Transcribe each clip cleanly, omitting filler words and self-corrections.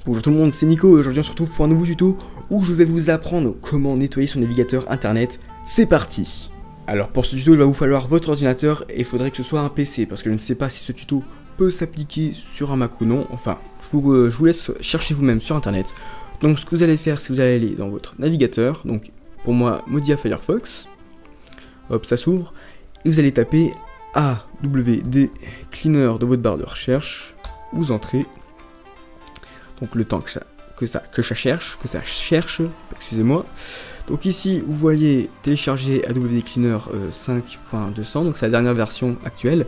Bonjour tout le monde, c'est Nico et aujourd'hui on se retrouve pour un nouveau tuto où je vais vous apprendre comment nettoyer son navigateur internet. C'est parti! Alors pour ce tuto il va vous falloir votre ordinateur et il faudrait que ce soit un PC parce que je ne sais pas si ce tuto peut s'appliquer sur un Mac ou non. Enfin, je vous laisse chercher vous-même sur internet. Donc ce que vous allez faire, c'est que vous allez aller dans votre navigateur, donc pour moi Mozilla Firefox, hop ça s'ouvre, et vous allez taper AWD Cleaner dans votre barre de recherche, vous entrez. Donc le temps que ça cherche, excusez-moi. Donc ici vous voyez télécharger AWD Cleaner 5.200, donc c'est la dernière version actuelle.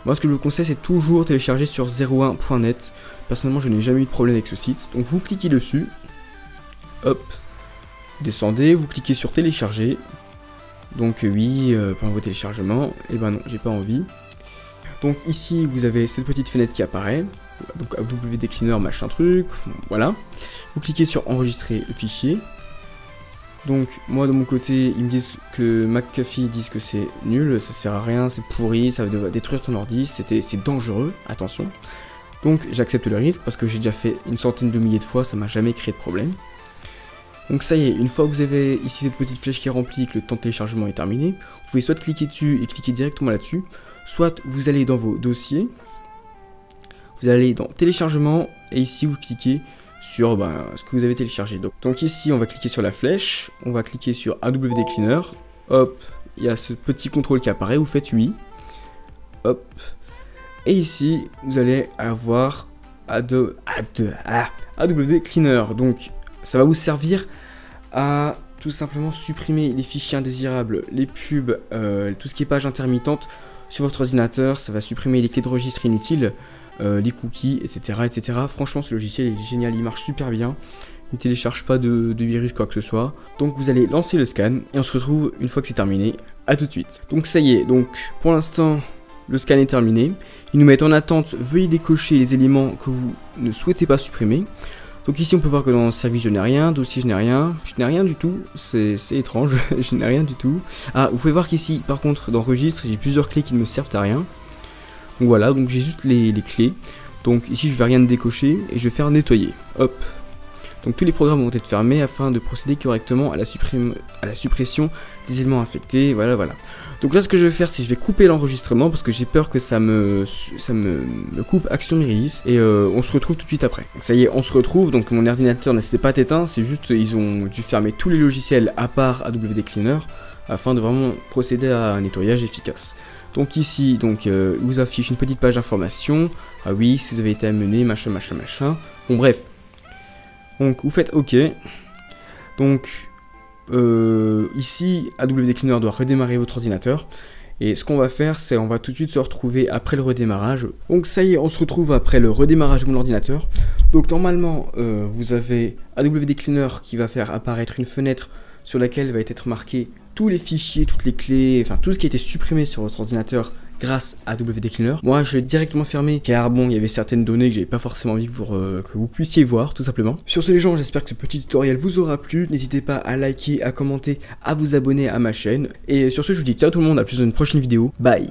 Moi ce que je vous conseille c'est toujours télécharger sur 01.net. Personnellement je n'ai jamais eu de problème avec ce site. Donc vous cliquez dessus, hop, descendez, vous cliquez sur télécharger. Donc oui, pendant vos téléchargements, et ben non, j'ai pas envie. Donc ici vous avez cette petite fenêtre qui apparaît, donc AWD Cleaner machin truc, voilà. Vous cliquez sur enregistrer le fichier. Donc moi de mon côté ils me disent que McAfee disent que c'est nul, ça sert à rien, c'est pourri, ça va détruire ton ordi, c'est dangereux, attention. Donc j'accepte le risque parce que j'ai déjà fait une centaine de milliers de fois, ça m'a jamais créé de problème. Donc ça y est, une fois que vous avez ici cette petite flèche qui est remplie et que le temps de téléchargement est terminé, vous pouvez soit cliquer dessus et cliquer directement là-dessus, soit vous allez dans vos dossiers, vous allez dans téléchargement et ici vous cliquez sur ce que vous avez téléchargé. Donc ici on va cliquer sur la flèche, on va cliquer sur AWD Cleaner, hop, il y a ce petit contrôle qui apparaît, vous faites oui, hop, et ici vous allez avoir AWD Cleaner, donc ça va vous servir à tout simplement supprimer les fichiers indésirables, les pubs, tout ce qui est page intermittente sur votre ordinateur, ça va supprimer les clés de registre inutiles, les cookies, etc., etc. Franchement, ce logiciel est génial, il marche super bien. Il ne télécharge pas de virus, quoi que ce soit. Donc vous allez lancer le scan et on se retrouve une fois que c'est terminé. À tout de suite. Donc ça y est, donc pour l'instant, le scan est terminé. Ils nous mettent en attente, veuillez décocher les éléments que vous ne souhaitez pas supprimer. Donc ici on peut voir que dans service je n'ai rien, dossier je n'ai rien du tout, c'est étrange, je n'ai rien du tout. Ah, vous pouvez voir qu'ici par contre dans registre j'ai plusieurs clés qui ne me servent à rien. Donc voilà, donc j'ai juste les clés. Donc ici je vais rien décocher et je vais faire nettoyer. Hop. Donc tous les programmes vont être fermés afin de procéder correctement à la suppression des éléments infectés. Voilà, voilà. Donc là ce que je vais faire c'est que je vais couper l'enregistrement parce que j'ai peur que ça me coupe Action Iris et on se retrouve tout de suite après. Donc ça y est, on se retrouve, donc mon ordinateur ne s'est pas éteint, c'est juste ils ont dû fermer tous les logiciels à part AWD Cleaner afin de vraiment procéder à un nettoyage efficace. Donc ici, donc vous affiche une petite page d'information. Ah oui, si vous avez été amené, machin, machin, machin. Bon bref. Donc vous faites OK. Donc ici, AWD Cleaner doit redémarrer votre ordinateur. Et ce qu'on va faire, c'est on va tout de suite se retrouver après le redémarrage. Donc ça y est, on se retrouve après le redémarrage de mon ordinateur. Donc normalement, vous avez AWD Cleaner qui va faire apparaître une fenêtre sur laquelle va être marqué tous les fichiers, toutes les clés, enfin tout ce qui a été supprimé sur votre ordinateur grâce à AWD Cleaner. Moi je l'ai directement fermé car bon il y avait certaines données que j'avais pas forcément envie que vous puissiez voir tout simplement. Sur ce les gens, j'espère que ce petit tutoriel vous aura plu. N'hésitez pas à liker, à commenter, à vous abonner à ma chaîne. Et sur ce je vous dis ciao tout le monde, à plus dans une prochaine vidéo. Bye.